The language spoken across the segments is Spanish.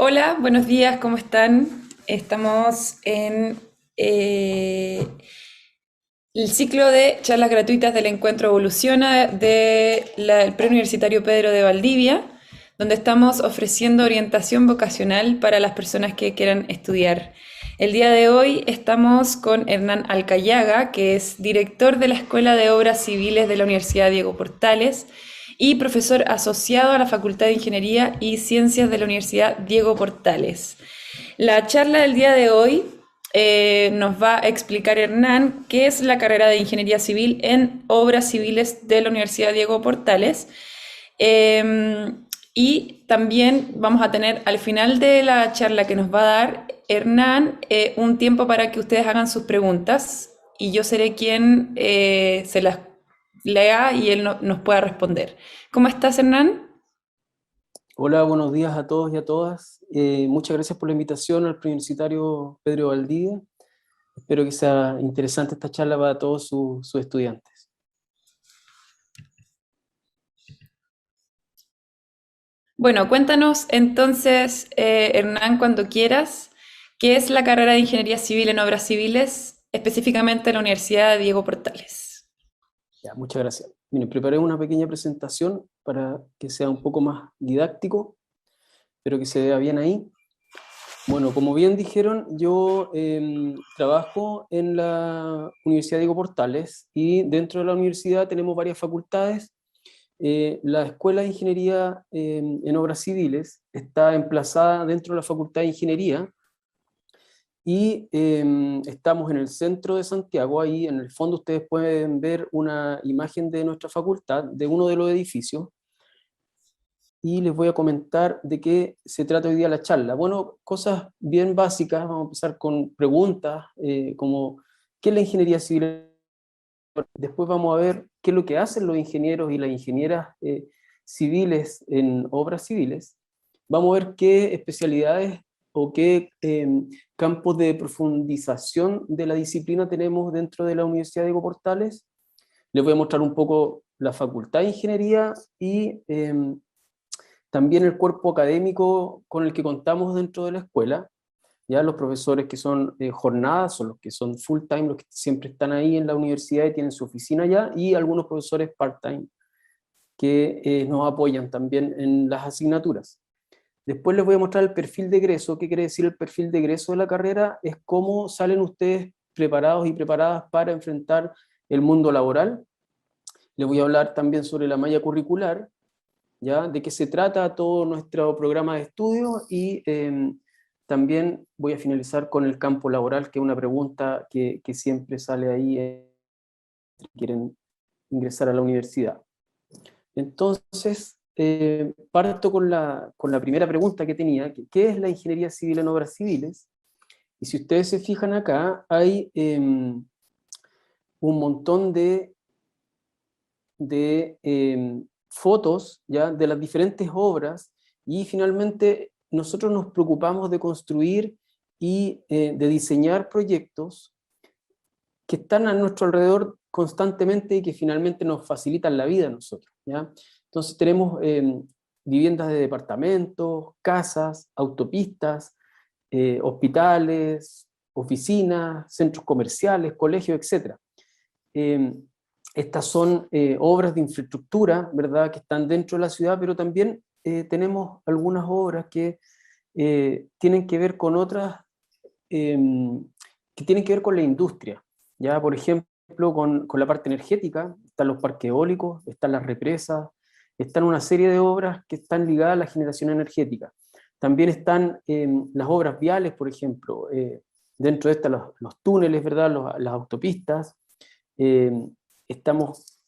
Hola, buenos días, ¿cómo están? Estamos en eh, el ciclo de charlas gratuitas del Encuentro Evoluciona del Preuniversitario Pedro de Valdivia, donde estamos ofreciendo orientación vocacional para las personas que quieran estudiar. El día de hoy estamos con Hernán Alcayaga, que es director de la Escuela de Obras Civiles de la Universidad Diego Portales y profesor asociado a la Facultad de Ingeniería y Ciencias de la Universidad Diego Portales. La charla del día de hoy nos va a explicar Hernán qué es la carrera de Ingeniería Civil en Obras Civiles de la Universidad Diego Portales. Eh, y también vamos a tener al final de la charla que nos va a dar Hernán un tiempo para que ustedes hagan sus preguntas y yo seré quien se las lea y él nos pueda responder. ¿Cómo estás, Hernán? Hola, buenos días a todos y a todas. Muchas gracias por la invitación al Preuniversitario Pedro Valdivia. Espero que sea interesante esta charla para todos sus estudiantes. Bueno, cuéntanos entonces, Hernán, cuando quieras, ¿qué es la carrera de Ingeniería Civil en Obras Civiles, específicamente en la Universidad Diego Portales? Ya, muchas gracias. Miren, preparé una pequeña presentación para que sea un poco más didáctico, pero que se vea bien ahí. Bueno, como bien dijeron, yo trabajo en la Universidad Diego Portales y dentro de la universidad tenemos varias facultades. La Escuela de Ingeniería en Obras Civiles está emplazada dentro de la Facultad de Ingeniería y estamos en el centro de Santiago. Ahí en el fondo ustedes pueden ver una imagen de nuestra facultad, de uno de los edificios, y les voy a comentar de qué se trata hoy día la charla. Bueno, cosas bien básicas, vamos a empezar con preguntas como ¿qué es la ingeniería civil? Después vamos a ver qué es lo que hacen los ingenieros y las ingenieras civiles en obras civiles. Vamos a ver qué especialidades o qué campos de profundización de la disciplina tenemos dentro de la Universidad de Diego Portales. Les voy a mostrar un poco la Facultad de Ingeniería y también el cuerpo académico con el que contamos dentro de la escuela. Ya los profesores que son jornadas, son los que son full time, los que siempre están ahí en la universidad y tienen su oficina allá, y algunos profesores part time que nos apoyan también en las asignaturas. Después les voy a mostrar el perfil de egreso. ¿Qué quiere decir el perfil de egreso de la carrera? Es cómo salen ustedes preparados y preparadas para enfrentar el mundo laboral. Les voy a hablar también sobre la malla curricular, ¿ya? De qué se trata todo nuestro programa de estudio y también voy a finalizar con el campo laboral, que es una pregunta que siempre sale ahí si quieren ingresar a la universidad. Entonces, parto con la primera pregunta que tenía, que, ¿qué es la ingeniería civil en obras civiles? Y si ustedes se fijan acá, hay un montón de fotos, ¿ya? De las diferentes obras, y finalmente nosotros nos preocupamos de construir y de diseñar proyectos que están a nuestro alrededor constantemente y que finalmente nos facilitan la vida a nosotros, ¿ya? Entonces tenemos viviendas de departamentos, casas, autopistas, hospitales, oficinas, centros comerciales, colegios, etc. Eh, Estas son obras de infraestructura, ¿verdad?, que están dentro de la ciudad, pero también tenemos algunas obras que tienen que ver con otras, eh, que tienen que ver con la industria, ¿ya? Por ejemplo, con la parte energética, están los parques eólicos, están las represas, están una serie de obras que están ligadas a la generación energética. También están las obras viales, por ejemplo, dentro de estas los túneles, ¿verdad?, las autopistas. eh, Estamos,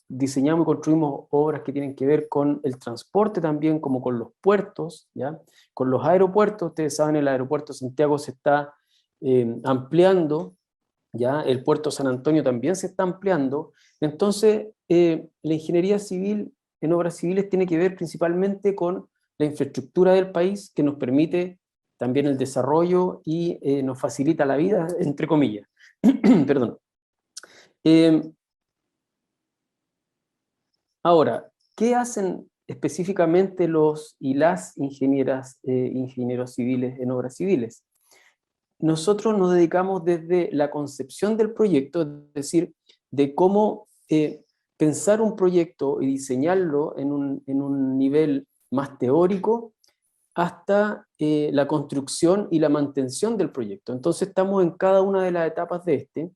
diseñamos y construimos obras que tienen que ver con el transporte también, como con los puertos, ¿ya? Con los aeropuertos. Ustedes saben, el aeropuerto de Santiago se está ampliando, ¿ya? El puerto San Antonio también se está ampliando. Entonces, la ingeniería civil en obras civiles tiene que ver principalmente con la infraestructura del país, que nos permite también el desarrollo y nos facilita la vida, entre comillas. Perdón. Eh, Ahora, ¿qué hacen específicamente los y las ingenieras, ingenieros civiles en obras civiles. Nosotros nos dedicamos desde la concepción del proyecto, es decir, de cómo pensar un proyecto y diseñarlo en un nivel más teórico, hasta la construcción y la mantención del proyecto. Entonces estamos en cada una de las etapas de este,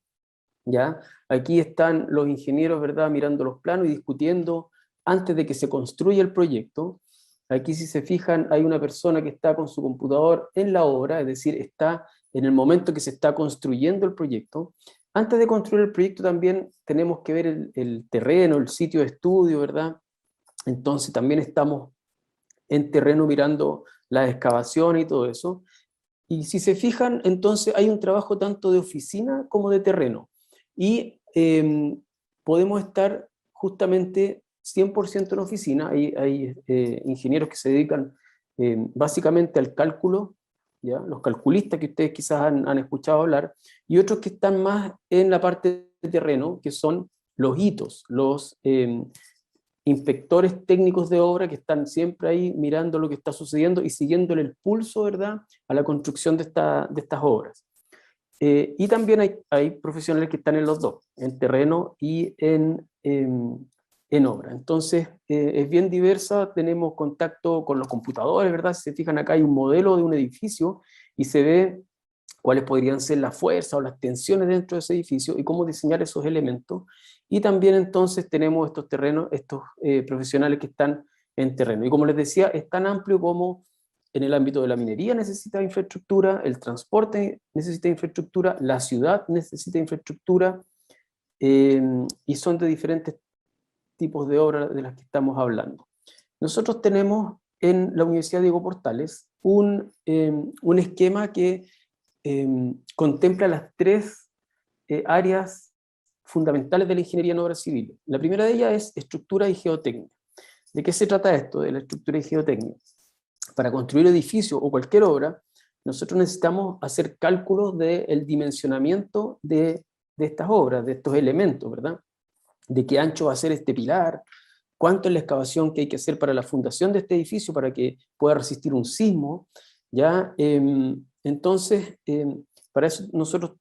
¿ya? Aquí están los ingenieros, ¿verdad?, mirando los planos y discutiendo antes de que se construya el proyecto. Aquí, si se fijan, hay una persona que está con su computador en la obra, es decir, está en el momento que se está construyendo el proyecto. Antes de construir el proyecto también tenemos que ver el terreno, el sitio de estudio, ¿verdad? Entonces también estamos en terreno mirando las excavaciones y todo eso. Y si se fijan, entonces hay un trabajo tanto de oficina como de terreno. Y podemos estar justamente 100% en oficina. Hay ingenieros que se dedican básicamente al cálculo, ¿ya? Los calculistas que ustedes quizás han escuchado hablar, y otros que están más en la parte de terreno, que son los hitos, los inspectores técnicos de obra que están siempre ahí mirando lo que está sucediendo y siguiéndole el pulso, ¿verdad?, a la construcción de estas obras. Y también hay profesionales que están en los dos, en terreno y en obra. Entonces, es bien diversa, tenemos contacto con los computadores, ¿verdad? Si se fijan acá hay un modelo de un edificio y se ve cuáles podrían ser las fuerzas o las tensiones dentro de ese edificio y cómo diseñar esos elementos. Y también entonces tenemos estos terrenos, estos profesionales que están en terreno. Y como les decía, es tan amplio como en el ámbito de la minería necesita infraestructura, el transporte necesita infraestructura, la ciudad necesita infraestructura, y son de diferentes tipos de obras de las que estamos hablando. Nosotros tenemos en la Universidad Diego Portales un esquema que contempla las tres áreas fundamentales de la ingeniería en obras civiles. La primera de ellas es estructura y geotecnia. ¿De qué se trata esto de la estructura y geotecnia? Para construir edificios o cualquier obra, nosotros necesitamos hacer cálculos del dimensionamiento de estas obras, de estos elementos, ¿verdad? De qué ancho va a ser este pilar, cuánto es la excavación que hay que hacer para la fundación de este edificio para que pueda resistir un sismo, ¿ya? Entonces, para eso nosotros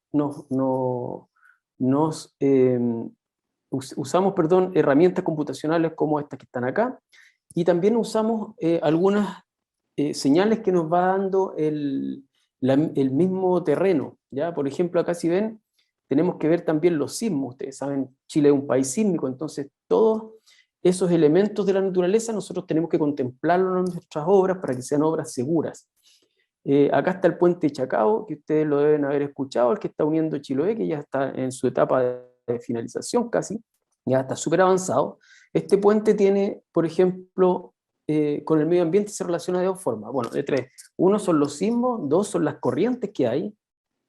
usamos, perdón, herramientas computacionales como estas que están acá, y también usamos algunas señales que nos va dando el mismo terreno, ¿ya? Por ejemplo, acá si ven, tenemos que ver también los sismos. Ustedes saben, Chile es un país sísmico, entonces todos esos elementos de la naturaleza nosotros tenemos que contemplarlos en nuestras obras para que sean obras seguras. Acá está el puente Chacao, que ustedes lo deben haber escuchado, el que está uniendo Chiloé, que ya está en su etapa de finalización casi, ya está súper avanzado. Este puente tiene, por ejemplo, con el medio ambiente se relaciona de dos formas, bueno, de tres. Uno son los sismos, dos son las corrientes que hay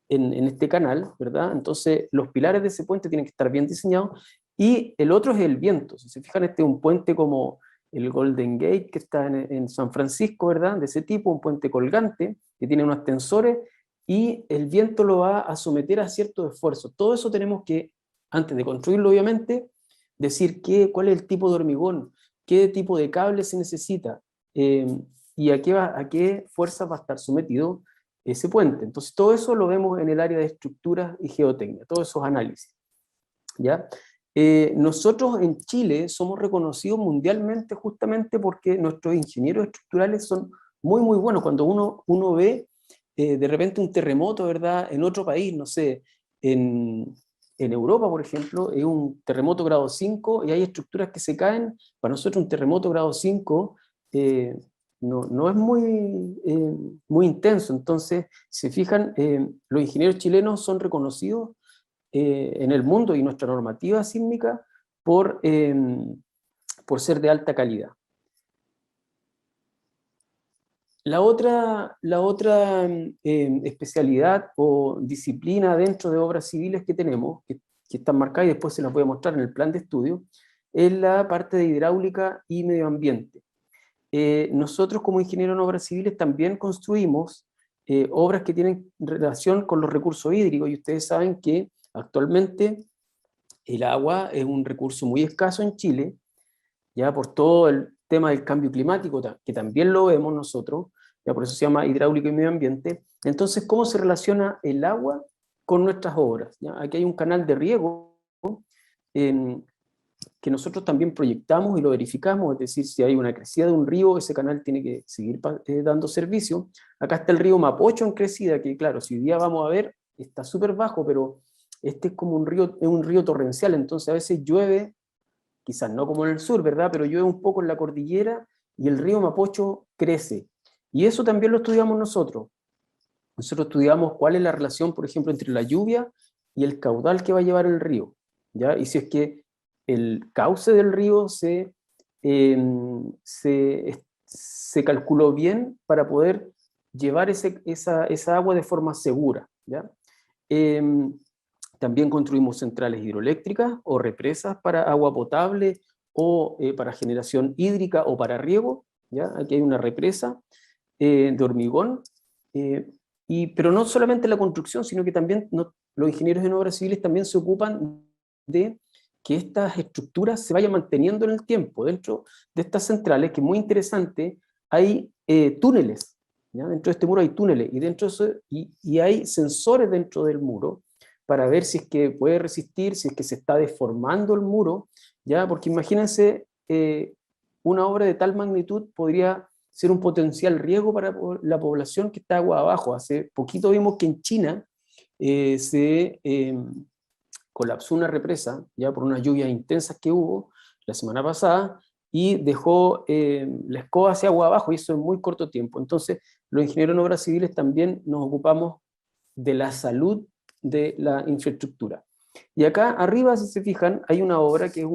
en este canal, ¿verdad? Entonces los pilares de ese puente tienen que estar bien diseñados, y el otro es el viento. Si se fijan, este es un puente como el Golden Gate que está en San Francisco, ¿verdad? De ese tipo, un puente colgante que tiene unos tensores, y el viento lo va a someter a ciertos esfuerzos. Todo eso tenemos que, antes de construirlo obviamente, decir cuál es el tipo de hormigón, qué tipo de cable se necesita, y a qué fuerza va a estar sometido ese puente. Entonces todo eso lo vemos en el área de estructuras y geotecnia, todos esos análisis, ¿ya? Nosotros en Chile somos reconocidos mundialmente justamente porque nuestros ingenieros estructurales son muy muy buenos. Cuando uno ve de repente un terremoto, ¿verdad?, en otro país, no sé, en Europa, por ejemplo, es un terremoto grado 5 y hay estructuras que se caen. Para nosotros un terremoto grado 5 no es muy intenso. Entonces, si se fijan, los ingenieros chilenos son reconocidos en el mundo, y nuestra normativa sísmica por ser de alta calidad. La otra especialidad o disciplina dentro de obras civiles que tenemos, que están marcadas y después se las voy a mostrar en el plan de estudio, es la parte de hidráulica y medio ambiente. Nosotros como ingenieros en obras civiles también construimos obras que tienen relación con los recursos hídricos, y ustedes saben que actualmente el agua es un recurso muy escaso en Chile, ya por todo tema del cambio climático, que también lo vemos nosotros, ya por eso se llama hidráulico y medio ambiente. Entonces, ¿cómo se relaciona el agua con nuestras obras? ¿Ya? Aquí hay un canal de riego que nosotros también proyectamos y lo verificamos, es decir, si hay una crecida de un río, ese canal tiene que seguir dando servicio. Acá está el río Mapocho en crecida, que claro, si hoy día vamos a ver, está súper bajo, pero este es como un río torrencial, entonces a veces llueve, quizás no como en el sur, ¿verdad? Pero llueve un poco en la cordillera y el río Mapocho crece. Y eso también lo estudiamos nosotros. Nosotros estudiamos cuál es la relación, por ejemplo, entre la lluvia y el caudal que va a llevar el río, ¿ya? Y si es que el cauce del río se calculó bien para poder llevar esa agua de forma segura, ¿ya? También construimos centrales hidroeléctricas o represas para agua potable o para generación hídrica o para riego, ¿ya? Aquí hay una represa de hormigón, pero no solamente la construcción, sino que también los ingenieros en obras civiles también se ocupan de que estas estructuras se vayan manteniendo en el tiempo. Dentro de estas centrales, que es muy interesante, hay túneles, ¿ya? Dentro de este muro hay túneles, y, dentro de eso, y hay sensores dentro del muro, para ver si es que puede resistir, si es que se está deformando el muro, ¿ya? Porque imagínense, una obra de tal magnitud podría ser un potencial riesgo para la población que está agua abajo. Hace poquito vimos que en China se colapsó una represa, ya por unas lluvias intensas que hubo la semana pasada, y dejó la escoba hacia agua abajo, y eso en muy corto tiempo. Entonces, los ingenieros en obras civiles también nos ocupamos de la salud de la infraestructura. Y acá arriba, si se fijan, hay una obra que es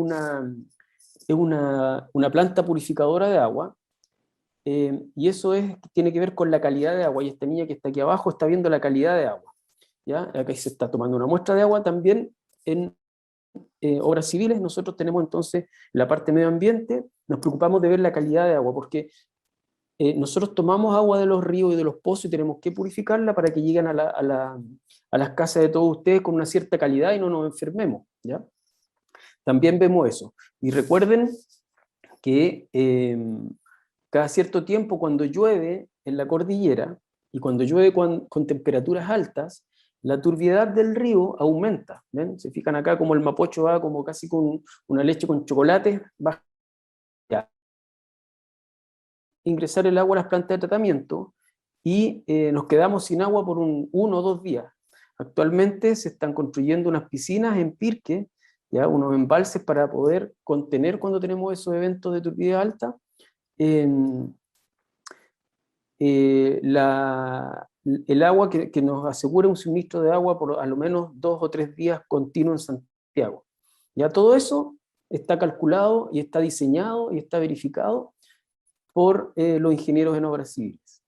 una planta purificadora de agua, y eso tiene que ver con la calidad de agua, y esta niña que está aquí abajo está viendo la calidad de agua, ¿ya? Acá se está tomando una muestra de agua. También en obras civiles nosotros tenemos entonces la parte medio ambiente, nos preocupamos de ver la calidad de agua, porque nosotros tomamos agua de los ríos y de los pozos y tenemos que purificarla para que lleguen a las casas de todos ustedes con una cierta calidad y no nos enfermemos, ¿ya? También vemos eso. Y recuerden que cada cierto tiempo, cuando llueve en la cordillera y cuando llueve con temperaturas altas, la turbiedad del río aumenta. ¿Ven? Se fijan acá como el Mapocho va como casi con una leche con chocolate, baja. Ingresar el agua a las plantas de tratamiento y nos quedamos sin agua por 1 o 2 días. Actualmente se están construyendo unas piscinas en Pirque, ¿ya? Unos embalses para poder contener cuando tenemos esos eventos de turbidez alta. El agua que nos asegura un suministro de agua por a lo menos 2 o 3 días continuo en Santiago. Ya todo eso está calculado y está diseñado y está verificado por los ingenieros en obras civiles.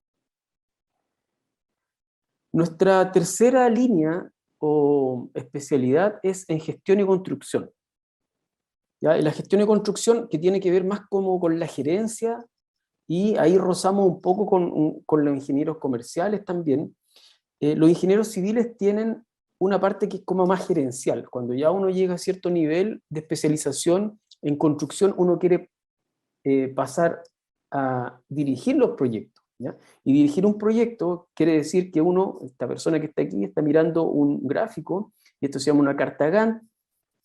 Nuestra tercera línea o especialidad es en gestión y construcción. ¿Ya? Y la gestión y construcción, que tiene que ver más como con la gerencia, y ahí rozamos un poco con los ingenieros comerciales también. Los ingenieros civiles tienen una parte que es como más gerencial. Cuando ya uno llega a cierto nivel de especialización en construcción, uno quiere pasar a dirigir los proyectos, ¿ya? Y dirigir un proyecto quiere decir que esta persona que está aquí, está mirando un gráfico, y esto se llama una carta Gantt,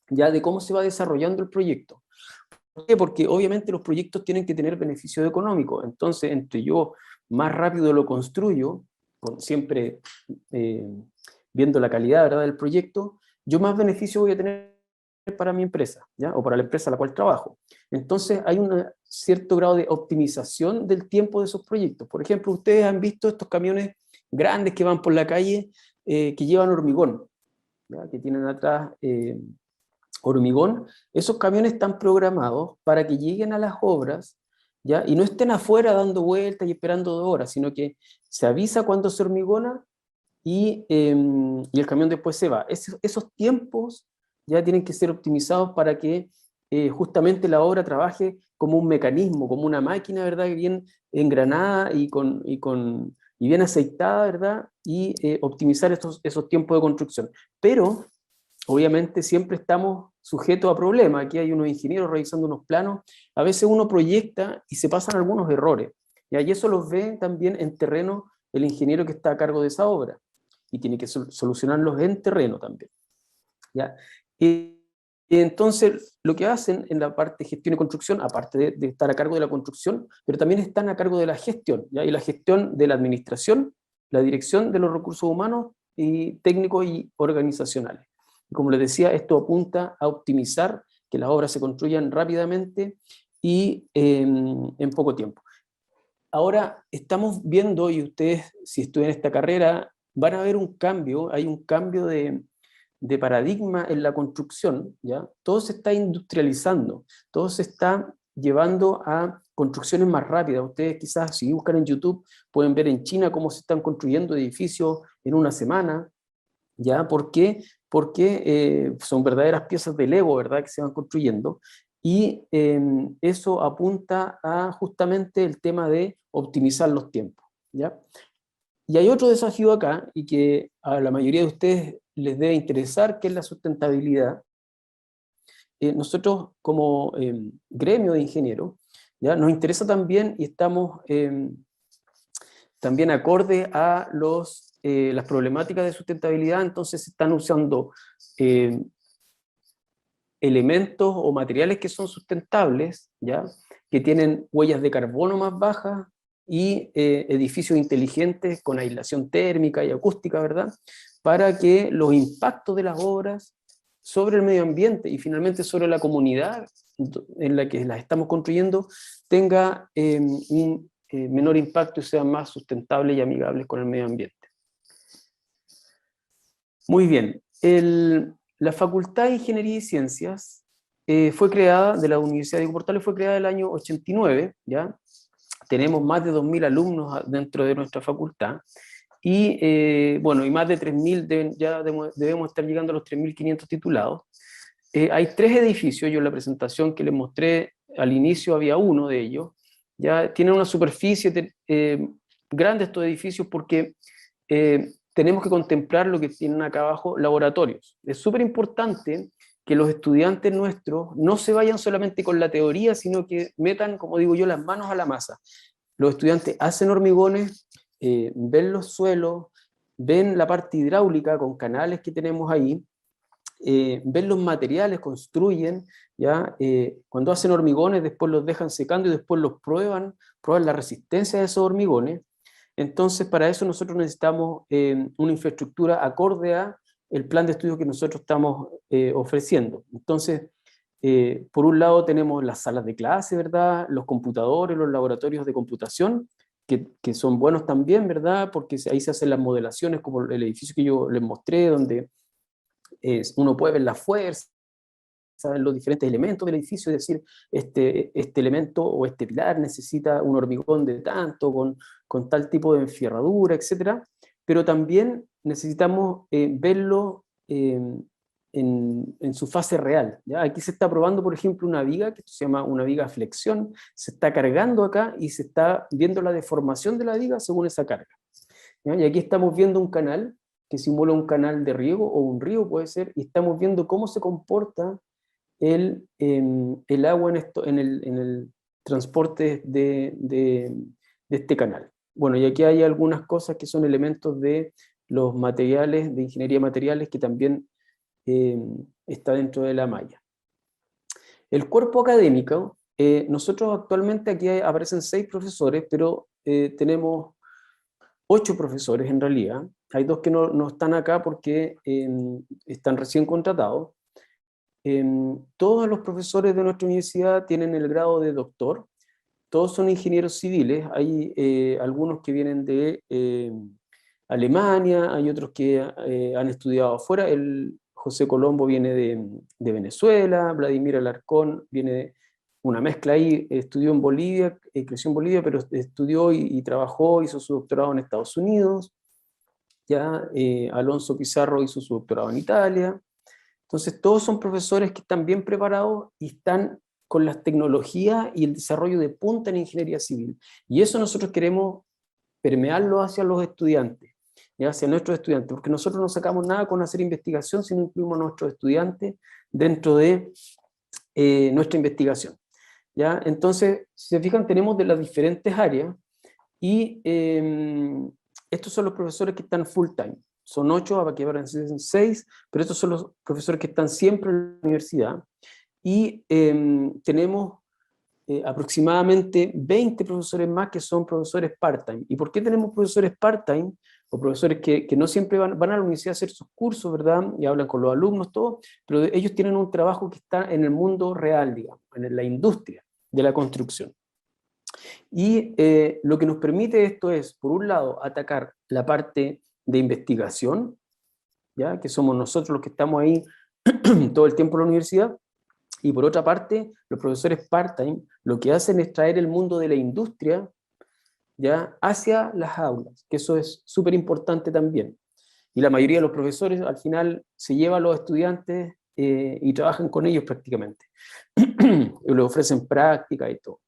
ya de cómo se va desarrollando el proyecto. ¿Por qué? Porque obviamente los proyectos tienen que tener beneficios económicos. Entonces, entre yo más rápido lo construyo, siempre viendo la calidad, ¿verdad?, del proyecto, yo más beneficio voy a tener para mi empresa, ¿ya? O para la empresa a la cual trabajo. Entonces hay un cierto grado de optimización del tiempo de esos proyectos. Por ejemplo, ustedes han visto estos camiones grandes que van por la calle, que llevan hormigón, ¿ya? Que tienen atrás hormigón. Esos camiones están programados para que lleguen a las obras, ¿ya? Y no estén afuera dando vueltas y esperando 2 horas, sino que se avisa cuando se hormigona y el camión después se va. Esos tiempos ya tienen que ser optimizados para que justamente la obra trabaje como un mecanismo, como una máquina, ¿verdad?, bien engranada y bien aceitada, ¿verdad?, y optimizar esos tiempos de construcción. Pero obviamente siempre estamos sujetos a problemas. Aquí hay unos ingenieros revisando unos planos, a veces uno proyecta y se pasan algunos errores, ¿ya? Y eso los ve también en terreno el ingeniero que está a cargo de esa obra, y tiene que solucionarlos en terreno también, ¿ya? Y entonces lo que hacen en la parte de gestión y construcción, aparte de estar a cargo de la construcción, pero también están a cargo de la gestión, ¿ya? Y la gestión de la administración, la dirección de los recursos humanos y técnicos y organizacionales. Y como les decía, esto apunta a optimizar que las obras se construyan rápidamente y en poco tiempo. Ahora estamos viendo, y ustedes si estudian esta carrera, van a ver un cambio, hay un cambio de paradigma en la construcción, ¿ya? Todo se está industrializando, todo se está llevando a construcciones más rápidas. Ustedes quizás si buscan en YouTube pueden ver en China cómo se están construyendo edificios en una semana, ¿ya? ¿Por qué? Porque son verdaderas piezas de Lego, ¿verdad?, que se van construyendo, y eso apunta a justamente el tema de optimizar los tiempos, ¿ya? Y hay otro desafío acá, y que a la mayoría de ustedes les debe interesar, que es la sustentabilidad. Nosotros como gremio de ingenieros, ¿ya?, nos interesa también, y estamos también acorde a las problemáticas de sustentabilidad. Entonces se están usando elementos o materiales que son sustentables, ¿ya?, que tienen huellas de carbono más bajas, y edificios inteligentes con aislación térmica y acústica, ¿verdad?, para que los impactos de las obras sobre el medio ambiente y finalmente sobre la comunidad en la que las estamos construyendo tenga un menor impacto y sean más sustentables y amigables con el medio ambiente. Muy bien, la Facultad de Ingeniería y Ciencias fue creada, de la Universidad de Diego Portales, fue creada en el año 89, ¿ya? Tenemos más de 2.000 alumnos dentro de nuestra facultad, y bueno, y más de 3.000, ya debemos estar llegando a los 3.500 titulados. Hay 3 edificios, yo en la presentación que les mostré al inicio había uno de ellos, ya tienen una superficie grande estos edificios, porque tenemos que contemplar lo que tienen acá abajo, laboratorios. Es súper importante que los estudiantes nuestros no se vayan solamente con la teoría, sino que metan, como digo yo, las manos a la masa. Los estudiantes hacen hormigones, ven los suelos, ven la parte hidráulica con canales que tenemos ahí, ven los materiales, construyen, ¿ya? Cuando hacen hormigones después los dejan secando y después los prueban la resistencia de esos hormigones. Entonces para eso nosotros necesitamos una infraestructura acorde a el plan de estudio que nosotros estamos ofreciendo. Entonces, por un lado tenemos las salas de clase, ¿verdad?, los computadores, los laboratorios de computación, que son buenos también, ¿verdad?, porque ahí se hacen las modelaciones, como el edificio que yo les mostré, donde uno puede ver la fuerza, los diferentes elementos del edificio, es decir, este elemento o este pilar necesita un hormigón de tanto, con tal tipo de enfierradura, etc. Pero también necesitamos verlo en su fase real, ¿ya? Aquí se está probando, por ejemplo, una viga, que se llama una viga flexión, se está cargando acá y se está viendo la deformación de la viga según esa carga, ¿ya? Y aquí estamos viendo un canal que simula un canal de riego, o un río puede ser, y estamos viendo cómo se comporta el agua en el transporte de este canal. Bueno, y aquí hay algunas cosas que son elementos de los materiales, de ingeniería de materiales, que también está dentro de la malla. El cuerpo académico, nosotros actualmente aquí aparecen 6 profesores, pero tenemos 8 profesores en realidad. Hay 2 que no están acá porque están recién contratados. Todos los profesores de nuestra universidad tienen el grado de doctor, todos son ingenieros civiles. Hay algunos que vienen de Alemania, hay otros que han estudiado afuera. José Colombo viene de Venezuela, Vladimir Alarcón viene de una mezcla ahí, estudió en Bolivia, creció en Bolivia, pero estudió y trabajó, hizo su doctorado en Estados Unidos. Ya Alonso Pizarro hizo su doctorado en Italia. Entonces todos son profesores que están bien preparados y están con las tecnologías y el desarrollo de punta en ingeniería civil. Y eso nosotros queremos permearlo hacia los estudiantes. ya hacia nuestros estudiantes, porque nosotros no sacamos nada con hacer investigación si no incluimos a nuestros estudiantes dentro de nuestra investigación. ¿Ya? Entonces, si se fijan, tenemos de las diferentes áreas, y estos son los profesores que están full time. Son 8, para que ahora sean 6, pero estos son los profesores que están siempre en la universidad. Y tenemos aproximadamente 20 profesores más que son profesores part-time. ¿Y por qué tenemos profesores part-time? O profesores que no siempre van a la universidad a hacer sus cursos, ¿verdad? Y hablan con los alumnos, todo, pero ellos tienen un trabajo que está en el mundo real, digamos, en la industria de la construcción. Y lo que nos permite esto es, por un lado, atacar la parte de investigación, ¿ya? Que somos nosotros los que estamos ahí todo el tiempo en la universidad, y por otra parte, los profesores part-time lo que hacen es traer el mundo de la industria, ¿ya? Hacia las aulas, que eso es súper importante también. Y la mayoría de los profesores al final se llevan a los estudiantes y trabajan con ellos prácticamente. Y les ofrecen práctica y todo.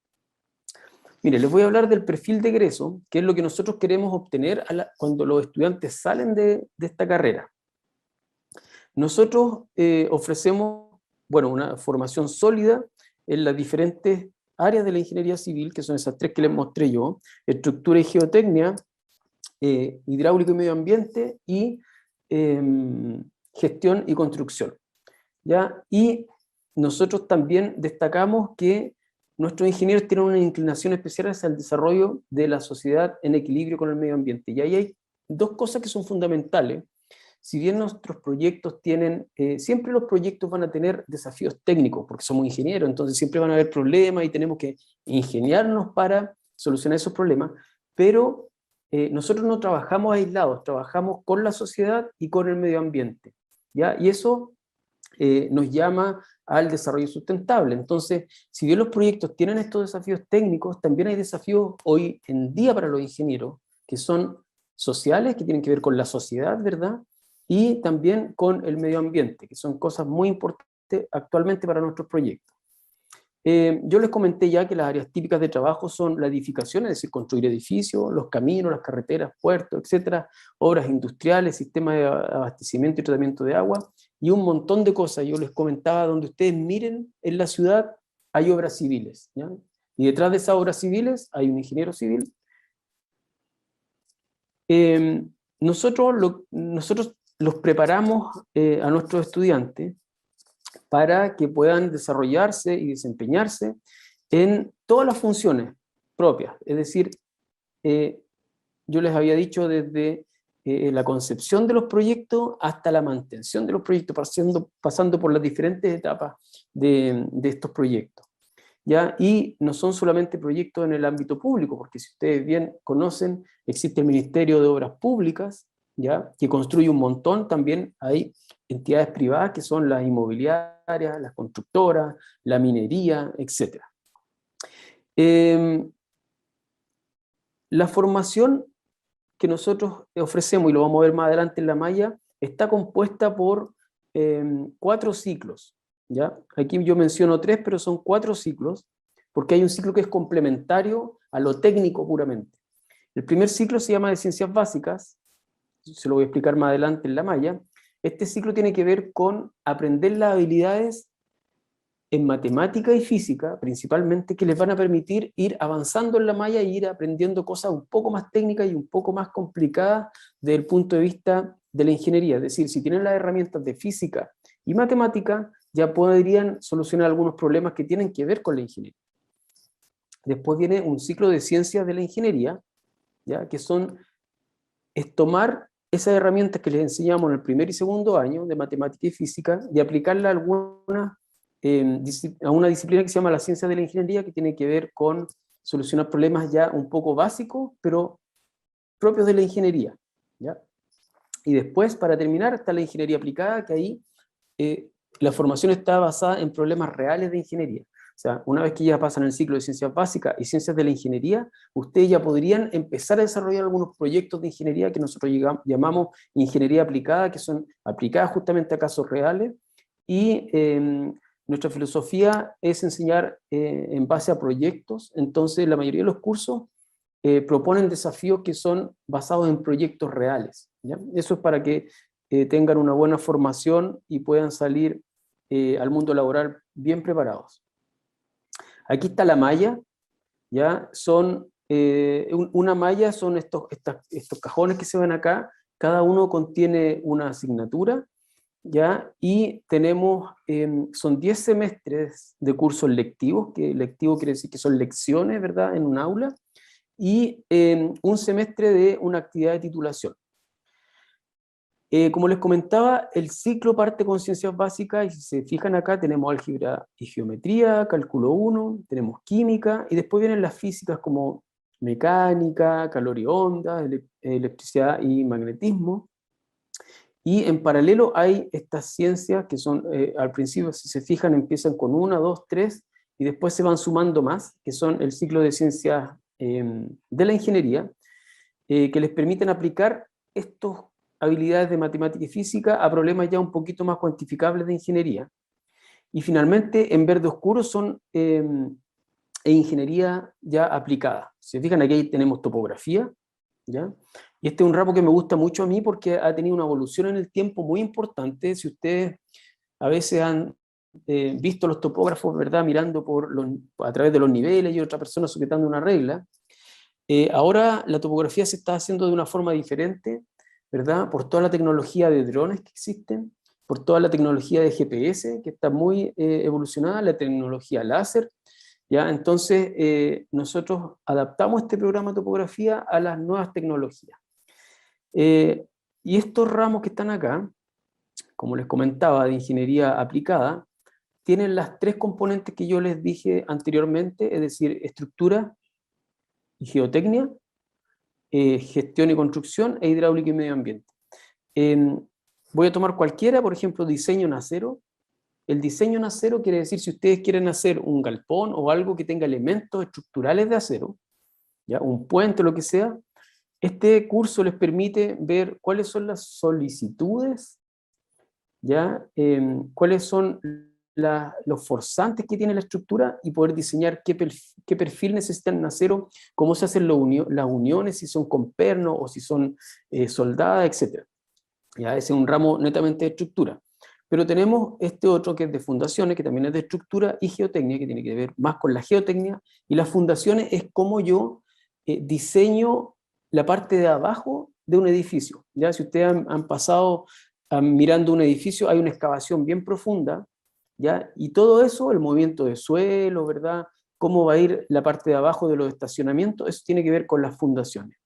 Mire, les voy a hablar del perfil de egreso, que es lo que nosotros queremos obtener cuando los estudiantes salen de esta carrera. Nosotros ofrecemos, bueno, una formación sólida en las diferentes áreas de la ingeniería civil, que son esas 3 que les mostré yo: estructura y geotecnia, hidráulico y medio ambiente, y gestión y construcción. ¿Ya? Y nosotros también destacamos que nuestros ingenieros tienen una inclinación especial hacia el desarrollo de la sociedad en equilibrio con el medio ambiente. Y ahí hay 2 cosas que son fundamentales. Si bien nuestros proyectos tienen, siempre los proyectos van a tener desafíos técnicos, porque somos ingenieros, entonces siempre van a haber problemas y tenemos que ingeniarnos para solucionar esos problemas, pero nosotros no trabajamos aislados, trabajamos con la sociedad y con el medio ambiente, ¿ya? Y eso nos llama al desarrollo sustentable. Entonces, si bien los proyectos tienen estos desafíos técnicos, también hay desafíos hoy en día para los ingenieros, que son sociales, que tienen que ver con la sociedad, ¿verdad? Y también con el medio ambiente, que son cosas muy importantes actualmente para nuestros proyectos. Yo les comenté ya que las áreas típicas de trabajo son la edificación, es decir, construir edificios, los caminos, las carreteras, puertos, etcétera, obras industriales, sistemas de abastecimiento y tratamiento de agua, y un montón de cosas. Yo les comentaba, donde ustedes miren en la ciudad hay obras civiles, ¿ya? Y detrás de esas obras civiles hay un ingeniero civil. Nosotros los preparamos a nuestros estudiantes para que puedan desarrollarse y desempeñarse en todas las funciones propias. Es decir, yo les había dicho desde la concepción de los proyectos hasta la mantención de los proyectos, pasando por las diferentes etapas de estos proyectos, ¿ya? Y no son solamente proyectos en el ámbito público, porque si ustedes bien conocen, existe el Ministerio de Obras Públicas, ¿ya? Que construye un montón. También hay entidades privadas que son las inmobiliarias, las constructoras, la minería, etc. La formación que nosotros ofrecemos, y lo vamos a ver más adelante en la malla, está compuesta por 4 ciclos, ¿ya? Aquí yo menciono 3, pero son 4 ciclos, porque hay un ciclo que es complementario a lo técnico puramente. El primer ciclo se llama de Ciencias Básicas, se lo voy a explicar más adelante en la malla. Este ciclo tiene que ver con aprender las habilidades en matemática y física, principalmente, que les van a permitir ir avanzando en la malla y ir aprendiendo cosas un poco más técnicas y un poco más complicadas desde el punto de vista de la ingeniería. Es decir, si tienen las herramientas de física y matemática, ya podrían solucionar algunos problemas que tienen que ver con la ingeniería. Después viene un ciclo de ciencias de la ingeniería, ¿ya? Que es tomar esas herramientas que les enseñamos en el primer y segundo año de matemática y física y aplicarla a una disciplina que se llama la ciencia de la ingeniería, que tiene que ver con solucionar problemas ya un poco básicos, pero propios de la ingeniería, ¿ya? Y después, para terminar, está la ingeniería aplicada, que ahí la formación está basada en problemas reales de ingeniería. O sea, una vez que ya pasan el ciclo de ciencias básicas y ciencias de la ingeniería, ustedes ya podrían empezar a desarrollar algunos proyectos de ingeniería que nosotros llamamos ingeniería aplicada, que son aplicadas justamente a casos reales, y nuestra filosofía es enseñar en base a proyectos. Entonces la mayoría de los cursos proponen desafíos que son basados en proyectos reales, ¿ya? Eso es para que tengan una buena formación y puedan salir al mundo laboral bien preparados. Aquí está la malla, ¿ya? Una malla son estos cajones que se ven acá, cada uno contiene una asignatura, ¿ya? Y tenemos, son 10 semestres de cursos lectivos, que lectivo quiere decir que son lecciones, ¿verdad?, en un aula, y un semestre de una actividad de titulación. Como les comentaba, el ciclo parte con ciencias básicas, y si se fijan acá tenemos álgebra y geometría, cálculo 1, tenemos química, y después vienen las físicas como mecánica, calor y ondas, electricidad y magnetismo. Y en paralelo hay estas ciencias que son, al principio, si se fijan, empiezan con 1, 2, 3, y después se van sumando más, que son el ciclo de ciencias de la ingeniería, que les permiten aplicar estas habilidades de matemática y física a problemas ya un poquito más cuantificables de ingeniería. Y finalmente, en verde oscuro son ingeniería ya aplicada. Si se fijan, aquí tenemos topografía, ¿ya? Y este es un ramo que me gusta mucho a mí porque ha tenido una evolución en el tiempo muy importante. Si ustedes a veces han visto los topógrafos, ¿verdad?, mirando a través de los niveles y otra persona sujetando una regla, ahora la topografía se está haciendo de una forma diferente, ¿verdad?, por toda la tecnología de drones que existen, por toda la tecnología de GPS que está muy evolucionada, la tecnología láser, ¿ya? Entonces nosotros adaptamos este programa de topografía a las nuevas tecnologías. Y estos ramos que están acá, como les comentaba, de ingeniería aplicada, tienen las 3 componentes que yo les dije anteriormente, es decir, estructura y geotecnia, gestión y construcción, e hidráulica y medio ambiente. Voy a tomar cualquiera, por ejemplo, diseño en acero. El diseño en acero quiere decir, si ustedes quieren hacer un galpón o algo que tenga elementos estructurales de acero, ¿ya?, un puente o lo que sea, este curso les permite ver cuáles son las solicitudes, ¿ya? Cuáles son los forzantes que tiene la estructura y poder diseñar qué perfil necesitan en acero, cómo se hacen las uniones, si son con perno o si son soldadas, etc. ¿Ya? Ese es un ramo netamente de estructura. Pero tenemos este otro que es de fundaciones, que también es de estructura, y geotecnia, que tiene que ver más con la geotecnia, y las fundaciones es cómo yo diseño la parte de abajo de un edificio. ¿Ya? Si ustedes han pasado mirando un edificio, hay una excavación bien profunda, ¿ya? Y todo eso, el movimiento de suelo, ¿verdad?, cómo va a ir la parte de abajo de los estacionamientos, eso tiene que ver con las fundaciones.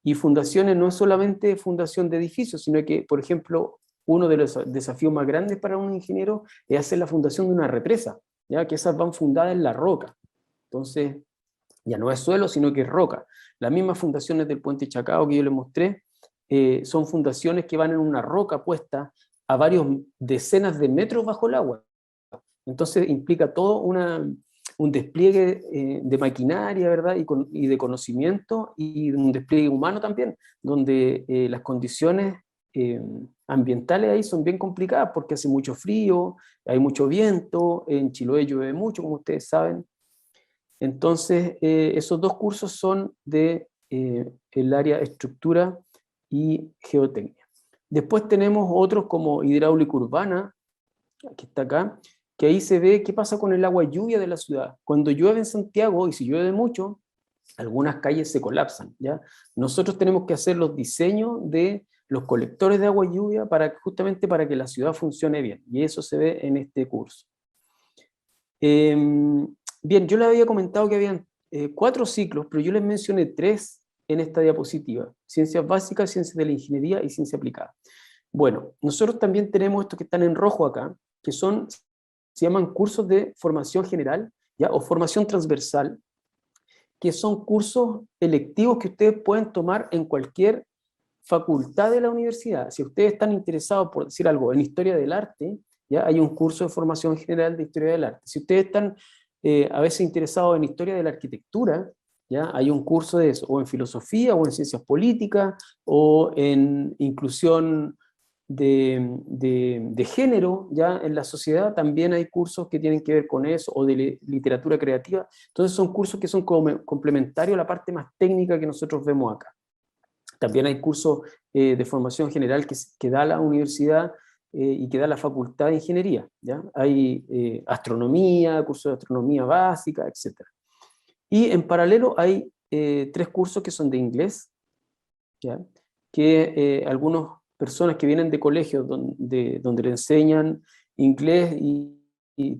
Y fundaciones no es solamente fundación de edificios, sino que, por ejemplo, uno de los desafíos más grandes para un ingeniero es hacer la fundación de una represa, ¿ya?, que esas van fundadas en la roca. Entonces, ya no es suelo, sino que es roca. Las mismas fundaciones del puente Chacao que yo les mostré, son fundaciones que van en una roca puesta a varios decenas de metros bajo el agua. Entonces implica todo un despliegue de maquinaria, ¿verdad?, y de conocimiento, y un despliegue humano también, donde las condiciones ambientales ahí son bien complicadas, porque hace mucho frío, hay mucho viento, en Chiloé llueve mucho, como ustedes saben. Entonces, esos 2 cursos son de el área estructura y geotecnia. Después tenemos otros como hidráulica urbana, que está acá, que ahí se ve qué pasa con el agua lluvia de la ciudad. Cuando llueve en Santiago, y si llueve mucho, algunas calles se colapsan, ¿ya? Nosotros tenemos que hacer los diseños de los colectores de agua lluvia justamente para que la ciudad funcione bien, y eso se ve en este curso. Bien, yo les había comentado que habían 4 ciclos, pero yo les mencioné 3 en esta diapositiva: ciencias básicas, ciencias de la ingeniería y ciencia aplicada. Bueno, nosotros también tenemos estos que están en rojo acá, que se llaman cursos de formación general, ¿ya?, o formación transversal, que son cursos electivos que ustedes pueden tomar en cualquier facultad de la universidad. Si ustedes están interesados, por decir algo, en historia del arte, ¿ya?, hay un curso de formación general de historia del arte. Si ustedes están a veces interesados en historia de la arquitectura, ¿ya?, hay un curso de eso, o en filosofía, o en ciencias políticas, o en inclusión de género, ya en la sociedad también hay cursos que tienen que ver con eso, o de literatura creativa. Entonces son cursos que son complementarios a la parte más técnica que nosotros vemos acá. También hay cursos de formación general que da la universidad y que da la Facultad de Ingeniería, ¿ya? Hay astronomía, cursos de astronomía básica, etc. Y en paralelo hay 3 cursos que son de inglés, ¿ya? Que algunas personas que vienen de colegios donde le enseñan inglés y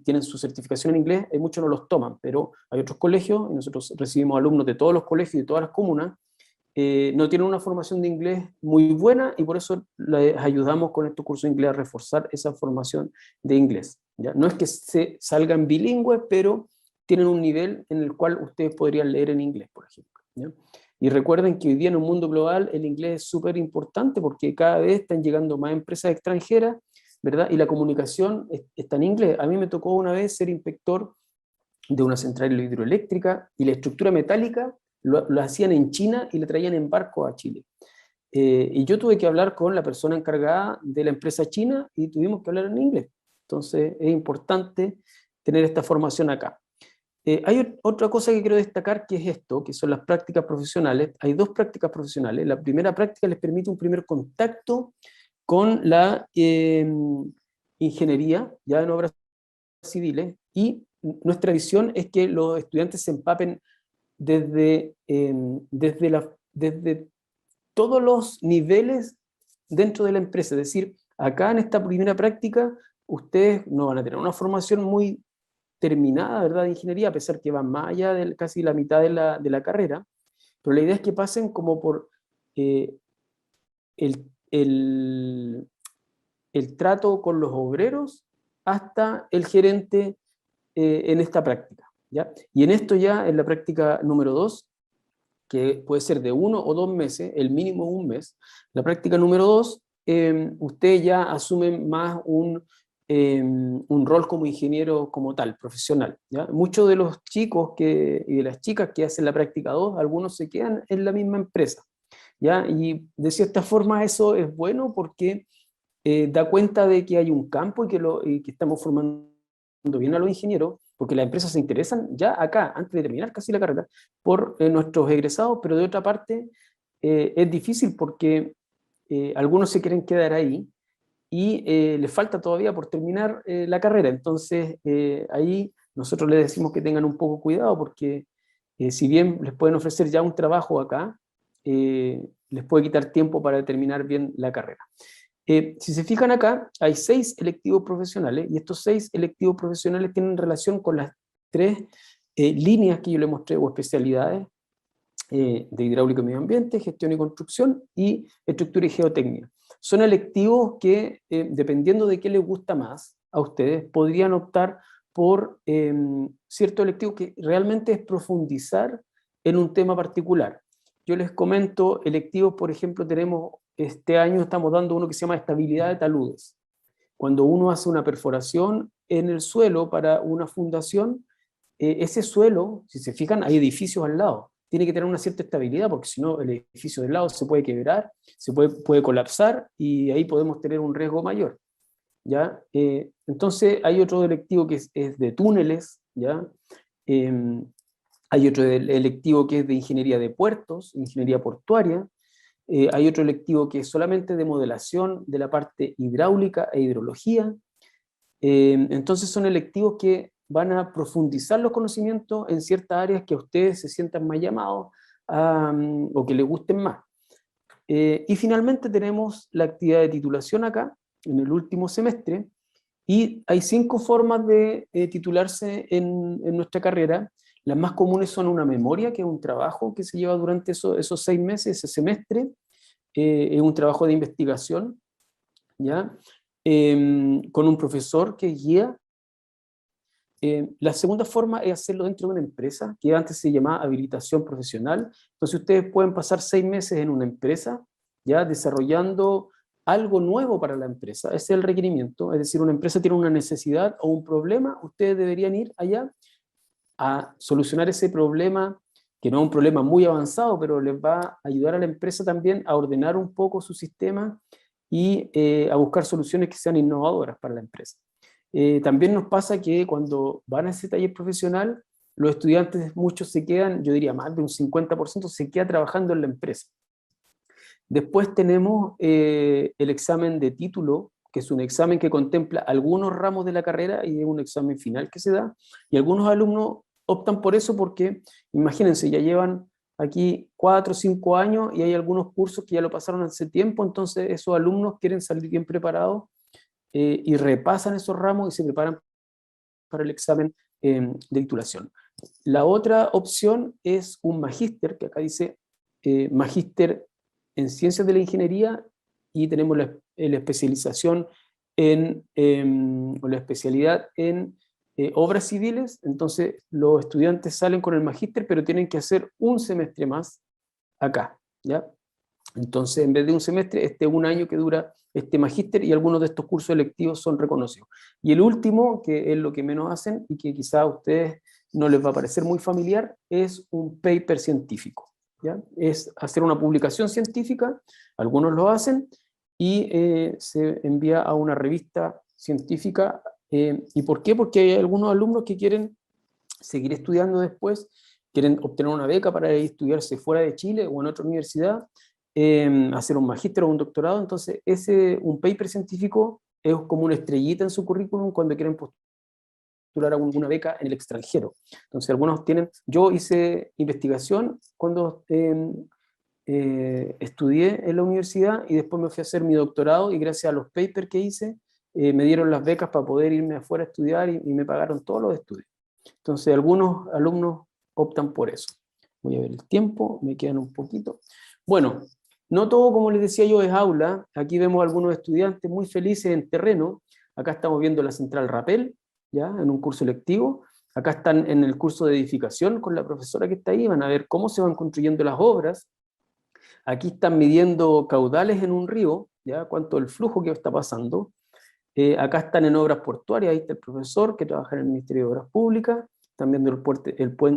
tienen su certificación en inglés, muchos no los toman, pero hay otros colegios, y nosotros recibimos alumnos de todos los colegios y de todas las comunas, no tienen una formación de inglés muy buena y por eso les ayudamos con estos cursos de inglés a reforzar esa formación de inglés, ¿ya? No es que se salgan bilingües, pero tienen un nivel en el cual ustedes podrían leer en inglés, por ejemplo, ¿ya? Y recuerden que hoy día en un mundo global el inglés es súper importante porque cada vez están llegando más empresas extranjeras, ¿verdad? Y la comunicación está en inglés. A mí me tocó una vez ser inspector de una central hidroeléctrica y la estructura metálica lo hacían en China y le traían en barco a Chile. Y yo tuve que hablar con la persona encargada de la empresa china y tuvimos que hablar en inglés. Entonces es importante tener esta formación acá. Hay otra cosa que quiero destacar, que es esto, que son las prácticas profesionales. Hay 2 prácticas profesionales. La primera práctica les permite un primer contacto con la ingeniería, ya en obras civiles, y nuestra visión es que los estudiantes se empapen desde todos los niveles dentro de la empresa. Es decir, acá en esta primera práctica, ustedes no van a tener una formación muy terminada, ¿verdad?, de ingeniería, a pesar que van más allá de casi la mitad de la carrera, pero la idea es que pasen como por eh, el, el, el trato con los obreros hasta el gerente en esta práctica, ¿ya? Y en esto ya, en la práctica número 2, que puede ser de 1 o 2 meses, el mínimo 1 mes, la práctica número 2, ustedes ya asumen más un rol como ingeniero como tal, profesional, ¿ya? Muchos de los chicos y de las chicas que hacen la práctica 2, algunos se quedan en la misma empresa, ¿ya? Y de cierta forma eso es bueno porque da cuenta de que hay un campo y que estamos formando bien a los ingenieros, porque las empresas se interesan ya acá, antes de terminar casi la carrera, por nuestros egresados, pero de otra parte es difícil porque algunos se quieren quedar ahí y les falta todavía por terminar la carrera. Entonces ahí nosotros les decimos que tengan un poco cuidado porque si bien les pueden ofrecer ya un trabajo acá, les puede quitar tiempo para terminar bien la carrera. Si se fijan acá, hay 6 electivos profesionales y estos 6 electivos profesionales tienen relación con las 3 líneas que yo les mostré o especialidades de hidráulica y medio ambiente, gestión y construcción y estructura y geotecnia. Son electivos que, dependiendo de qué les gusta más a ustedes, podrían optar por cierto electivo que realmente es profundizar en un tema particular. Yo les comento electivos, por ejemplo, este año estamos dando uno que se llama estabilidad de taludes. Cuando uno hace una perforación en el suelo para una fundación, ese suelo, si se fijan, hay edificios al lado. Tiene que tener una cierta estabilidad porque si no el edificio del lado se puede quebrar, puede colapsar y ahí podemos tener un riesgo mayor, ¿ya? Entonces hay otro electivo que es de túneles, ¿ya? Hay otro electivo que es de ingeniería de puertos, ingeniería portuaria. Hay otro electivo que es solamente de modelación de la parte hidráulica e hidrología. Entonces son electivos que van a profundizar los conocimientos en ciertas áreas que a ustedes se sientan más llamados o que les gusten más. Y finalmente tenemos la actividad de titulación acá, en el último semestre, y hay 5 formas de titularse en nuestra carrera. Las más comunes son una memoria, que es un trabajo que se lleva durante esos 6 meses, ese semestre, es un trabajo de investigación, ¿ya? Con un profesor que guía. La segunda forma es hacerlo dentro de una empresa, que antes se llamaba habilitación profesional. Entonces ustedes pueden pasar 6 meses en una empresa, ya desarrollando algo nuevo para la empresa. Ese es el requerimiento, es decir, una empresa tiene una necesidad o un problema, ustedes deberían ir allá a solucionar ese problema, que no es un problema muy avanzado, pero les va a ayudar a la empresa también a ordenar un poco su sistema y a buscar soluciones que sean innovadoras para la empresa. También nos pasa que cuando van a ese taller profesional, los estudiantes, muchos se quedan, yo diría más de un 50% se queda trabajando en la empresa. Después tenemos el examen de título, que es un examen que contempla algunos ramos de la carrera y es un examen final que se da, y algunos alumnos optan por eso porque, imagínense, ya llevan aquí 4 o 5 años y hay algunos cursos que ya lo pasaron hace tiempo, entonces esos alumnos quieren salir bien preparados y repasan esos ramos y se preparan para el examen de titulación. La otra opción es un magíster, que acá dice magíster en ciencias de la ingeniería, y tenemos la especialización o la especialidad en obras civiles. Entonces los estudiantes salen con el magíster, pero tienen que hacer un semestre más acá, ¿ya? Entonces, en vez de un semestre, este es un año que dura este magíster, y algunos de estos cursos electivos son reconocidos. Y el último, que es lo que menos hacen y que quizá a ustedes no les va a parecer muy familiar, es un paper científico, ¿ya? Es hacer una publicación científica, algunos lo hacen, y se envía a una revista científica. ¿Y por qué? Porque hay algunos alumnos que quieren seguir estudiando después, quieren obtener una beca para ir a estudiarse fuera de Chile o en otra universidad, hacer un magíster o un doctorado. Entonces un paper científico es como una estrellita en su currículum cuando quieren postular a alguna beca en el extranjero. Entonces algunos tienen, yo hice investigación cuando estudié en la universidad, y después me fui a hacer mi doctorado, y gracias a los papers que hice, me dieron las becas para poder irme afuera a estudiar, y me pagaron todos los estudios. Entonces algunos alumnos optan por eso. Voy a ver el tiempo, me quedan un poquito. Bueno, no todo, como les decía yo, es aula. Aquí vemos algunos estudiantes muy felices en terreno. Acá estamos viendo la central Rapel, ¿ya? En un curso lectivo. Acá están en el curso de edificación con la profesora que está ahí, van a ver cómo se van construyendo las obras. Aquí están midiendo caudales en un río, ¿ya? Cuánto el flujo que está pasando. Acá están en obras portuarias, ahí está el profesor que trabaja en el Ministerio de Obras Públicas, están viendo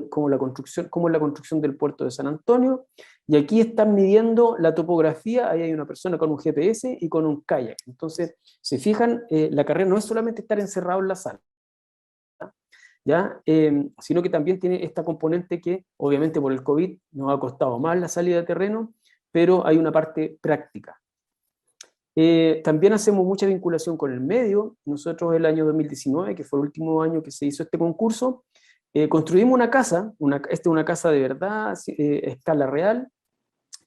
cómo es la construcción del puerto de San Antonio, y aquí están midiendo la topografía. Ahí hay una persona con un GPS y con un kayak. Entonces, se fijan, la carrera no es solamente estar encerrado en la sala, ¿ya? Sino que también tiene esta componente que, obviamente por el COVID, nos ha costado más la salida de terreno, pero hay una parte práctica. También hacemos mucha vinculación con el medio. Nosotros el año 2019, que fue el último año que se hizo este concurso, construimos una casa, esta es una casa de verdad, escala real,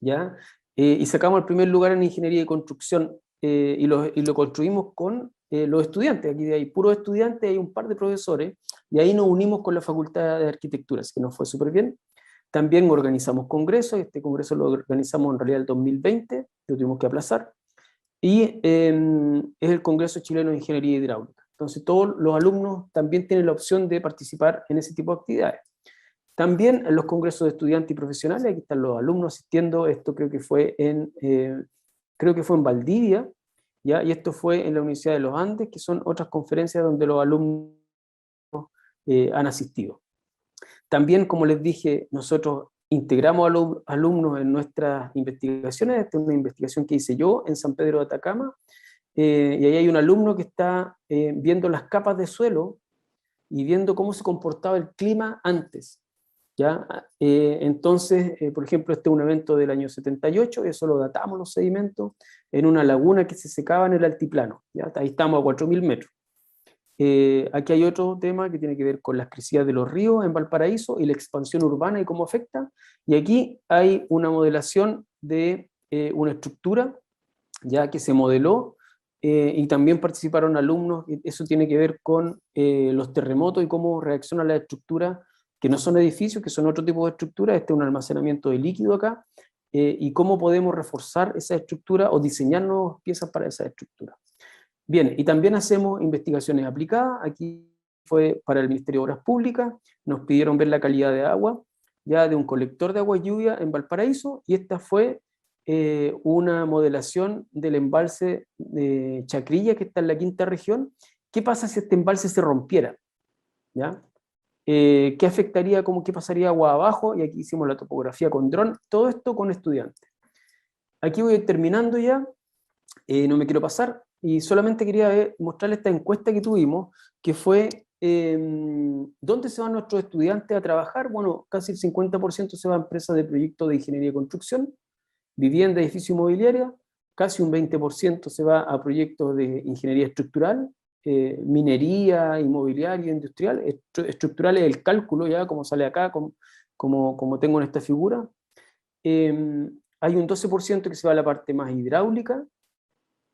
¿ya? Y sacamos el primer lugar en ingeniería de construcción, y lo construimos con los estudiantes. Aquí hay puros estudiantes, hay un par de profesores, y ahí nos unimos con la Facultad de Arquitectura, así que nos fue súper bien. También organizamos congresos, este congreso lo organizamos en realidad el 2020, lo tuvimos que aplazar, y es el Congreso Chileno de Ingeniería Hidráulica. Entonces todos los alumnos también tienen la opción de participar en ese tipo de actividades. También en los congresos de estudiantes y profesionales, aquí están los alumnos asistiendo. Esto creo que fue en Valdivia, ¿ya? Y esto fue en la Universidad de los Andes, que son otras conferencias donde los alumnos han asistido. También, como les dije, nosotros integramos a los alumnos en nuestras investigaciones. Esta es una investigación que hice yo en San Pedro de Atacama, y ahí hay un alumno que está viendo las capas de suelo y viendo cómo se comportaba el clima antes, ¿ya? Entonces, por ejemplo, este es un evento del año 78, eso lo datamos los sedimentos, en una laguna que se secaba en el altiplano, ¿ya? Ahí estamos a 4.000 metros. Aquí hay otro tema que tiene que ver con las crecidas de los ríos en Valparaíso y la expansión urbana y cómo afecta. Y aquí hay una modelación de una estructura ya que se modeló, y también participaron alumnos. Eso tiene que ver con los terremotos y cómo reacciona la estructura, que no son edificios, que son otro tipo de estructura. Este es un almacenamiento de líquido acá, y cómo podemos reforzar esa estructura o diseñar nuevas piezas para esa estructura. Bien, y también hacemos investigaciones aplicadas. Aquí fue para el Ministerio de Obras Públicas, nos pidieron ver la calidad de agua, ya de un colector de agua lluvia en Valparaíso, y esta fue una modelación del embalse de Chacrilla, que está en la quinta región. ¿Qué pasa si este embalse se rompiera? ¿Ya? ¿Qué afectaría, qué pasaría agua abajo? Y aquí hicimos la topografía con dron, todo esto con estudiantes. Aquí voy terminando ya, no me quiero pasar, y solamente quería mostrarles esta encuesta que tuvimos, que fue ¿dónde se van nuestros estudiantes a trabajar? Bueno, casi el 50% se va a empresas de proyectos de ingeniería y construcción, vivienda, edificio inmobiliaria, casi un 20% se va a proyectos de ingeniería estructural, minería, inmobiliaria, industrial. Estructural es el cálculo, ya como sale acá, como tengo en esta figura. Hay un 12% que se va a la parte más hidráulica.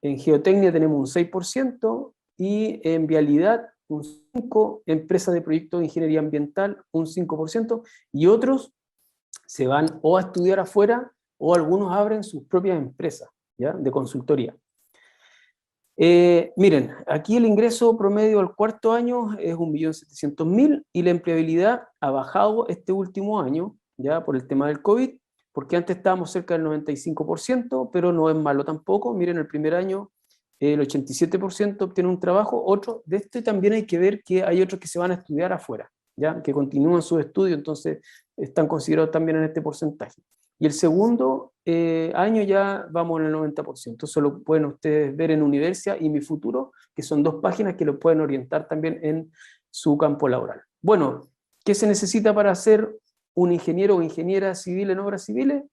En geotecnia tenemos un 6% y en vialidad un 5%, empresas de proyectos de ingeniería ambiental un 5%, y otros se van o a estudiar afuera o algunos abren sus propias empresas, ¿ya?, de consultoría. Miren, aquí el ingreso promedio al cuarto año es 1.700.000 y la empleabilidad ha bajado este último año, ya por el tema del COVID, porque antes estábamos cerca del 95%, pero no es malo tampoco. Miren, el primer año el 87% obtiene un trabajo, otro, de este también hay que ver que hay otros que se van a estudiar afuera, ya, que continúan sus estudios, entonces están considerados también en este porcentaje. Y el segundo año ya vamos en el 90%. Eso lo pueden ustedes ver en Universia y Mi Futuro, que son 2 páginas que lo pueden orientar también en su campo laboral. Bueno, ¿qué se necesita para ser un ingeniero o ingeniera civil en obras civiles?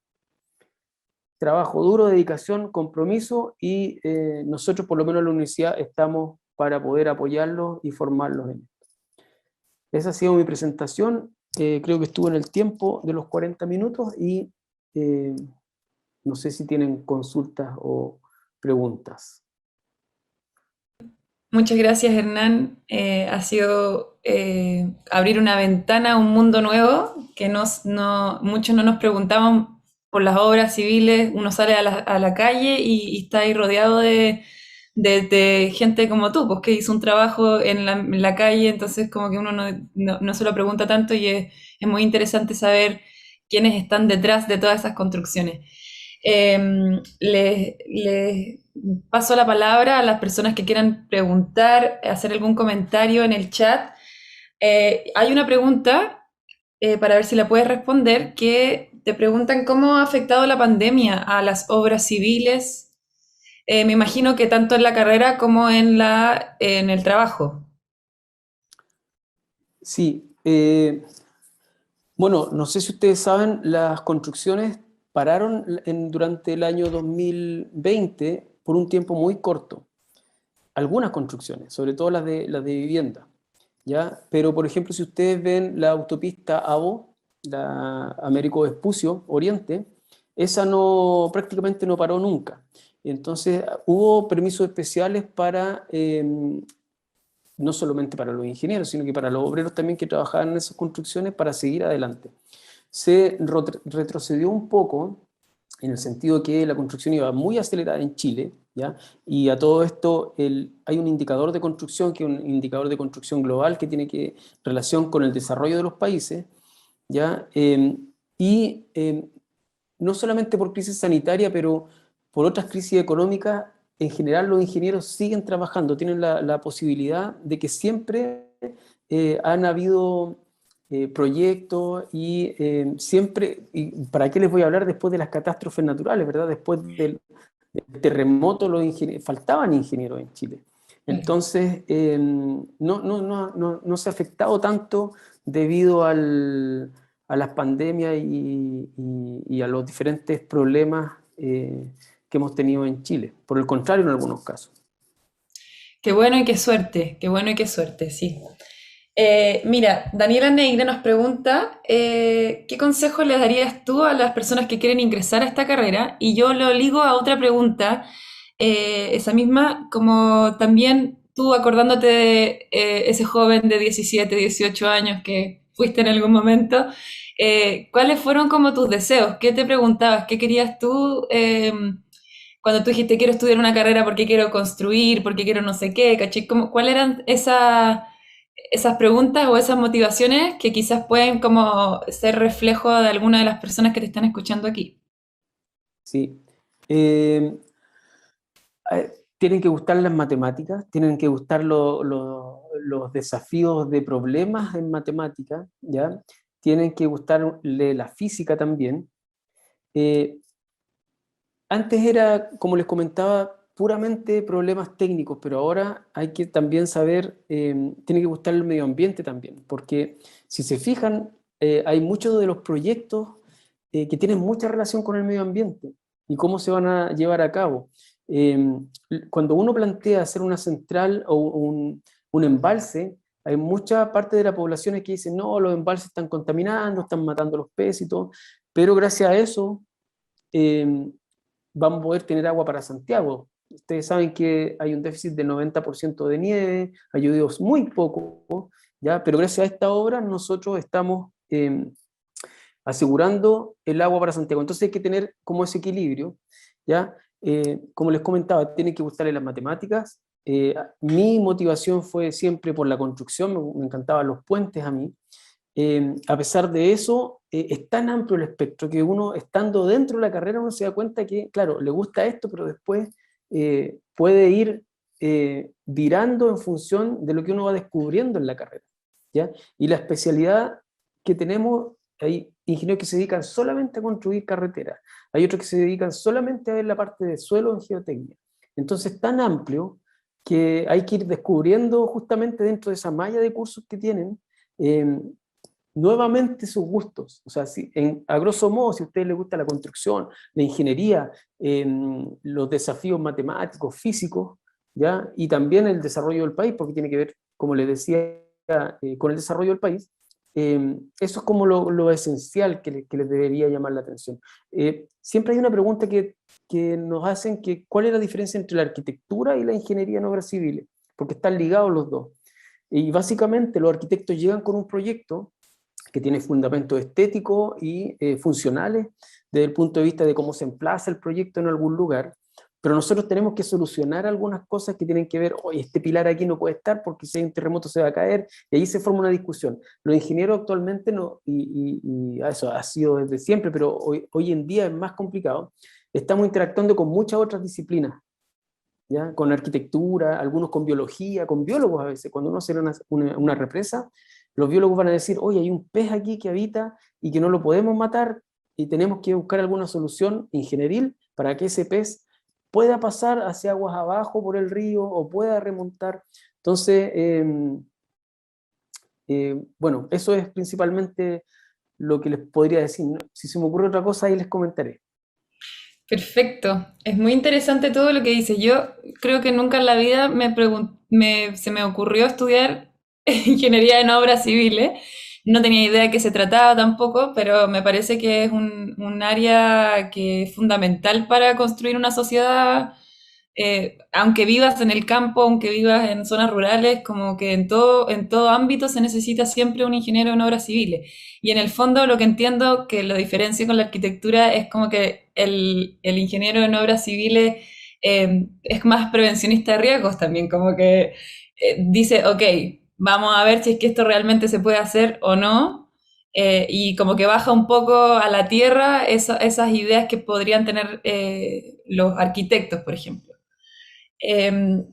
Trabajo duro, dedicación, compromiso, y nosotros, por lo menos en la universidad, estamos para poder apoyarlos y formarlos en esto. Esa ha sido mi presentación. Creo que estuve en el tiempo de los 40 minutos y no sé si tienen consultas o preguntas. Muchas gracias, Hernán. Ha sido abrir una ventana a un mundo nuevo que muchos no nos preguntamos por las obras civiles. Uno sale a la calle y está ahí rodeado de gente como tú, pues que hizo un trabajo en la calle, entonces como que uno no se lo pregunta tanto, y es muy interesante saber quiénes están detrás de todas esas construcciones. Les paso la palabra a las personas que quieran preguntar, hacer algún comentario en el chat. Hay una pregunta, para ver si la puedes responder, que te preguntan cómo ha afectado la pandemia a las obras civiles. Me imagino que tanto en la carrera como en el trabajo. Sí, bueno, no sé si ustedes saben, las construcciones pararon durante el año 2020 por un tiempo muy corto. Algunas construcciones, sobre todo las de vivienda, ¿ya? Pero, por ejemplo, si ustedes ven la autopista AVO, la Américo Vespucio Oriente, esa prácticamente no paró nunca. Entonces, hubo permisos especiales para, no solamente para los ingenieros, sino que para los obreros también que trabajaban en esas construcciones, para seguir adelante. Se retrocedió un poco en el sentido que la construcción iba muy acelerada en Chile, ¿ya? Y a todo esto hay un indicador de construcción, que es un indicador de construcción global que tiene relación con el desarrollo de los países, ¿ya? No solamente por crisis sanitaria, pero por otras crisis económicas, en general los ingenieros siguen trabajando, tienen la posibilidad de que siempre han habido proyectos y siempre, y ¿para qué les voy a hablar después de las catástrofes naturales, verdad? Después del terremoto faltaban ingenieros en Chile. Entonces, no se ha afectado tanto debido a las pandemias y a los diferentes problemas que hemos tenido en Chile. Por el contrario, en algunos casos. Qué bueno y qué suerte, qué bueno y qué suerte, sí. Mira, Daniela Neire nos pregunta, ¿qué consejo le darías tú a las personas que quieren ingresar a esta carrera? Y yo lo ligo a otra pregunta, esa misma, como también tú acordándote de ese joven de 17, 18 años que fuiste en algún momento, ¿cuáles fueron como tus deseos? ¿Qué te preguntabas? ¿Qué querías tú cuando tú dijiste quiero estudiar una carrera porque quiero construir, porque quiero no sé qué? ¿Cachai? ¿Cuáles eran esas preguntas o esas motivaciones que quizás pueden como ser reflejo de alguna de las personas que te están escuchando aquí? Sí. Tienen que gustar las matemáticas, tienen que gustar los desafíos de problemas en matemáticas, ¿ya? Tienen que gustarle la física también. Antes era, como les comentaba, puramente problemas técnicos, pero ahora hay que también saber, tiene que gustar el medio ambiente también, porque si se fijan, hay muchos de los proyectos que tienen mucha relación con el medio ambiente, y cómo se van a llevar a cabo. Cuando uno plantea hacer una central o un embalse, hay mucha parte de la población que dice, no, los embalses están contaminando, están matando los peces y todo, pero gracias a eso vamos a poder tener agua para Santiago. Ustedes saben que hay un déficit del 90% de nieve, ha llovido muy poco, ¿ya? Pero gracias a esta obra nosotros estamos asegurando el agua para Santiago. Entonces hay que tener como ese equilibrio, ¿ya? Como les comentaba, tienen que gustarle las matemáticas. Mi motivación fue siempre por la construcción, me encantaban los puentes a mí. A pesar de eso, es tan amplio el espectro que uno, estando dentro de la carrera, uno se da cuenta que, claro, le gusta esto, pero después puede ir virando en función de lo que uno va descubriendo en la carrera, ¿ya? Y la especialidad que tenemos, hay ingenieros que se dedican solamente a construir carreteras, hay otros que se dedican solamente a ver la parte de suelo en geotecnia. Entonces, tan amplio que hay que ir descubriendo justamente dentro de esa malla de cursos que tienen, nuevamente sus gustos. O sea, si, a grosso modo, si a ustedes les gusta la construcción, la ingeniería, los desafíos matemáticos, físicos, ¿ya? Y también el desarrollo del país, porque tiene que ver, como les decía, con el desarrollo del país, eso es como lo esencial que les debería llamar la atención. Siempre hay una pregunta que nos hacen, que ¿cuál es la diferencia entre la arquitectura y la ingeniería en obras civiles? Porque están ligados los dos. Y básicamente los arquitectos llegan con un proyecto que tiene fundamentos estéticos y funcionales desde el punto de vista de cómo se emplaza el proyecto en algún lugar, pero nosotros tenemos que solucionar algunas cosas que tienen que ver, oye, este pilar aquí no puede estar porque si hay un terremoto se va a caer, y ahí se forma una discusión. Los ingenieros actualmente, no, y eso ha sido desde siempre, pero hoy en día es más complicado, estamos interactuando con muchas otras disciplinas, ¿ya? Con arquitectura, algunos con biología, con biólogos a veces. Cuando uno hace una represa, los biólogos van a decir, oye, hay un pez aquí que habita y que no lo podemos matar y tenemos que buscar alguna solución ingenieril para que ese pez pueda pasar hacia aguas abajo por el río o pueda remontar. Entonces, bueno, eso es principalmente lo que les podría decir. Si se me ocurre otra cosa, ahí les comentaré. Perfecto. Es muy interesante todo lo que dices. Yo creo que nunca en la vida se me ocurrió estudiar ingeniería en obras civiles. No tenía idea de qué se trataba tampoco, pero me parece que es un área que es fundamental para construir una sociedad, aunque vivas en el campo, aunque vivas en zonas rurales, como que en todo ámbito se necesita siempre un ingeniero en obras civiles. Y en el fondo lo que entiendo que lo diferencia con la arquitectura es como que el ingeniero en obras civiles es más prevencionista de riesgos también, como que dice, ok, vamos a ver si es que esto realmente se puede hacer o no, y como que baja un poco a la tierra esas ideas que podrían tener los arquitectos, por ejemplo. Eh,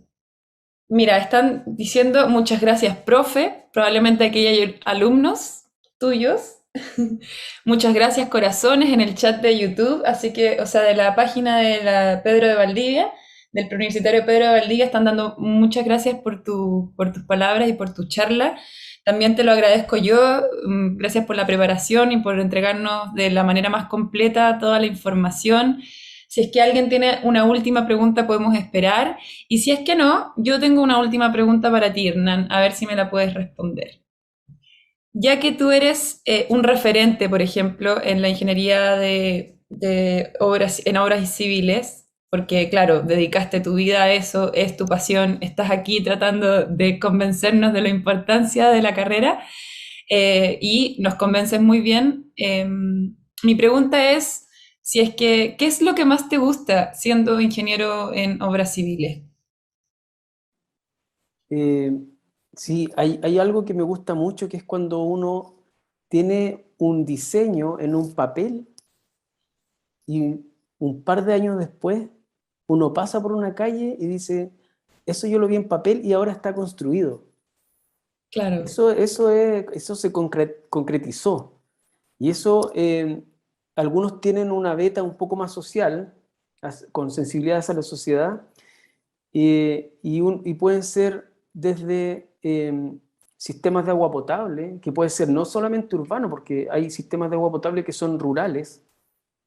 Mira, están diciendo muchas gracias, profe. Probablemente aquí hay alumnos tuyos. Muchas gracias, corazones, en el chat de YouTube. Así que, o sea, de la página de la Pedro de Valdivia, del Preuniversitario Pedro de Valdivia, están dando muchas gracias por tus palabras y por tu charla. También te lo agradezco yo. Gracias por la preparación y por entregarnos de la manera más completa toda la información. Si es que alguien tiene una última pregunta, podemos esperar. Y si es que no, yo tengo una última pregunta para ti, Hernán, a ver si me la puedes responder. Ya que tú eres un referente, por ejemplo, en la ingeniería de obras, en obras civiles, porque claro, dedicaste tu vida a eso, es tu pasión, estás aquí tratando de convencernos de la importancia de la carrera, y nos convences muy bien. Mi pregunta es, si es que, ¿qué es lo que más te gusta siendo ingeniero en obras civiles? Eh, sí, hay algo que me gusta mucho, que es cuando uno tiene un diseño en un papel y un par de años después uno pasa por una calle y dice, eso yo lo vi en papel y ahora está construido. Claro. Eso se concretizó. Y eso, algunos tienen una beta un poco más social, con sensibilidad hacia la sociedad, y pueden ser desde sistemas de agua potable, que puede ser no solamente urbano, porque hay sistemas de agua potable que son rurales,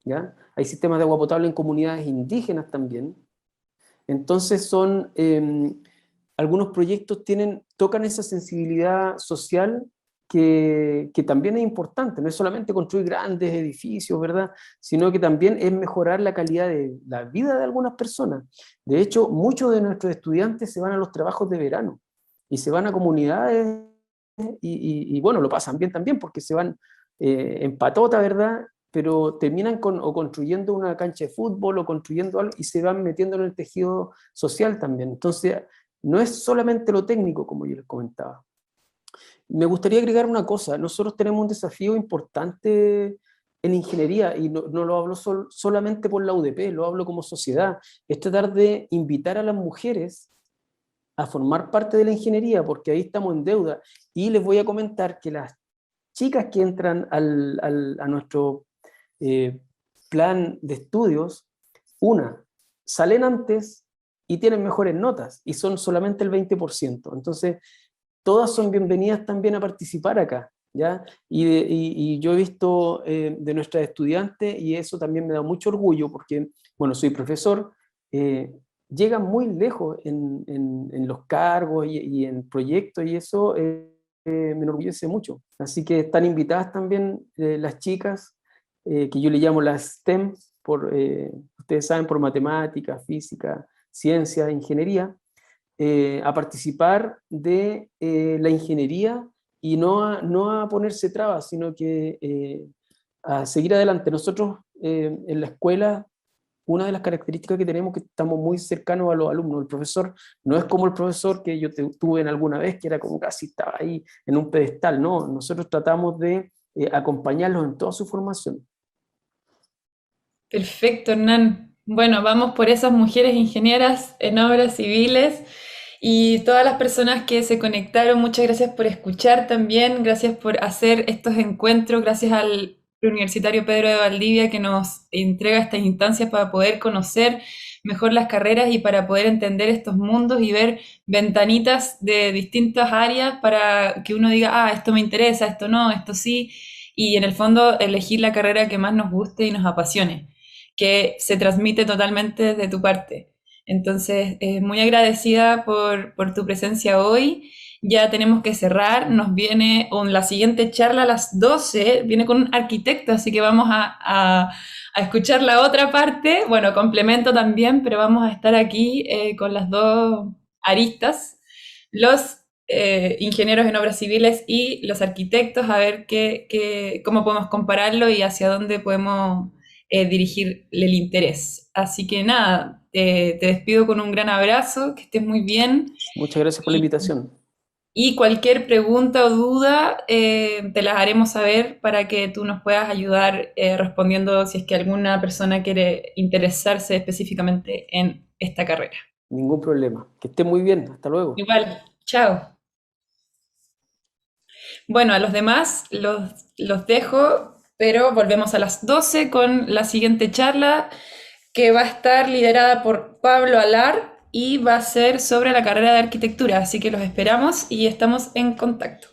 ¿ya? Hay sistemas de agua potable en comunidades indígenas también. Entonces algunos proyectos tocan esa sensibilidad social que también es importante. No es solamente construir grandes edificios, ¿verdad? Sino que también es mejorar la calidad de la vida de algunas personas. De hecho, muchos de nuestros estudiantes se van a los trabajos de verano y se van a comunidades y bueno, lo pasan bien también porque se van en patota, ¿verdad? Pero terminan o construyendo una cancha de fútbol o construyendo algo y se van metiendo en el tejido social también. Entonces, no es solamente lo técnico, como yo les comentaba. Me gustaría agregar una cosa. Nosotros tenemos un desafío importante en ingeniería y no lo hablo solamente por la UDP, lo hablo como sociedad. Es tratar de invitar a las mujeres a formar parte de la ingeniería, porque ahí estamos en deuda. Y les voy a comentar que las chicas que entran a nuestro eh, plan de estudios, salen antes y tienen mejores notas, y son solamente el 20%. Entonces, todas son bienvenidas también a participar acá, ¿ya? Y yo he visto de nuestras estudiantes, y eso también me da mucho orgullo, porque, bueno, soy profesor, eh, llegan muy lejos en los cargos y en proyectos, y eso me enorgullece mucho. Así que están invitadas también las chicas, que yo le llamo las STEM, ustedes saben, por matemática, física, ciencia, ingeniería, a participar de la ingeniería y no a ponerse trabas, sino que a seguir adelante. Nosotros en la escuela, una de las características que tenemos es que estamos muy cercanos a los alumnos. El profesor no es como el profesor que yo tuve en alguna vez, que era como casi estaba ahí en un pedestal, no, nosotros tratamos de acompañarlos en toda su formación. Perfecto, Hernán. Bueno, vamos por esas mujeres ingenieras en obras civiles y todas las personas que se conectaron. Muchas gracias por escuchar también, gracias por hacer estos encuentros, gracias al Universitario Pedro de Valdivia que nos entrega estas instancias para poder conocer mejor las carreras y para poder entender estos mundos y ver ventanitas de distintas áreas para que uno diga, ah, esto me interesa, esto no, esto sí, y en el fondo elegir la carrera que más nos guste y nos apasione, que se transmite totalmente de tu parte. Entonces, muy agradecida por tu presencia hoy. Ya tenemos que cerrar. Nos viene la siguiente charla a las 12. Viene con un arquitecto, así que vamos a escuchar la otra parte. Bueno, complemento también, pero vamos a estar aquí con las dos aristas. Los ingenieros en obras civiles y los arquitectos, a ver cómo podemos compararlo y hacia dónde podemos dirigirle el interés. Así que nada, te despido con un gran abrazo, que estés muy bien Muchas gracias por la y, invitación. y cualquier pregunta o duda te las haremos saber para que tú nos puedas ayudar respondiendo si es que alguna persona quiere interesarse específicamente en esta carrera. Ningún problema. Que esté muy bien. Hasta luego. Igual, chao. Bueno, a los demás los dejo, pero volvemos a las 12 con la siguiente charla que va a estar liderada por Pablo Alar y va a ser sobre la carrera de arquitectura. Así que los esperamos y estamos en contacto.